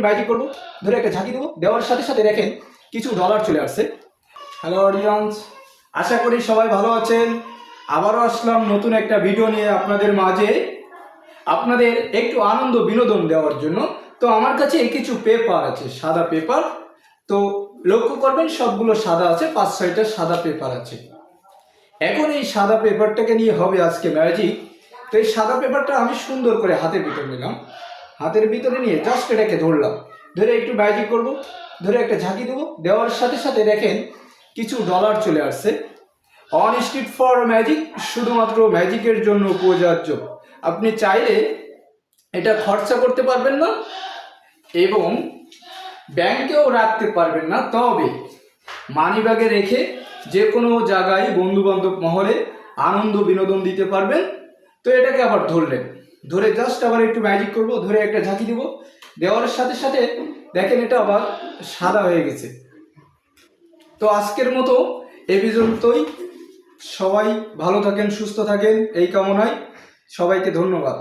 Magic করবো, ধরে একটা ঝাঁকি দেবো, দেওয়ার সাথে সাথে দেখেন কিছু ডলার চলে আসছে। হ্যালো অডিয়েন্স, আশা করি সবাই ভালো আছেন। আবারও আসলাম নতুন একটা ভিডিও নিয়ে আপনাদের মাঝে, আপনাদের একটু আনন্দ বিনোদন দেওয়ার জন্য। তো আমার কাছে কিছু পেপার আছে, সাদা পেপার। তো লক্ষ্য করবেন সবগুলো সাদা আছে, 5-6টা সাদা পেপার আছে। এখন এই সাদা পেপারটাকে নিয়ে হবে আজকে ম্যাজিক। তো এই সাদা পেপারটা আমি সুন্দর করে হাতের ভিতরে নিলাম, হাতের ভিতরে নিয়ে জাস্ট এটাকে ধরলাম, ধরে একটু ম্যাজিক করব, ধরে একটা ঝাঁকি দেবো, দেওয়ার সাথে সাথে দেখেন কিছু ডলার চলে আসছে। অন স্ট্রিট ফর ম্যাজিক, শুধুমাত্র ম্যাজিকের জন্য প্রযোজ্য। আপনি চাইলে এটা খরচা করতে পারবেন না এবং ব্যাংকেও রাখতে পারবেন না, তবে মানি ব্যাগে রেখে যে কোনো জায়গায় বন্ধু বান্ধব মহলে আনন্দ বিনোদন দিতে পারবেন। তো এটাকে আবার ধরলেন, ধরে জাস্ট আবার একটু ম্যাজিক করব, ধরে একটা ঝাঁকি দিব, দেওয়ার সাথে সাথে দেখেন এটা আবার সাদা হয়ে গেছে। তো আজকের মতো এ পর্যন্তই। সবাই ভালো থাকেন, সুস্থ থাকেন এই কামনায়। সবাইকে ধন্যবাদ।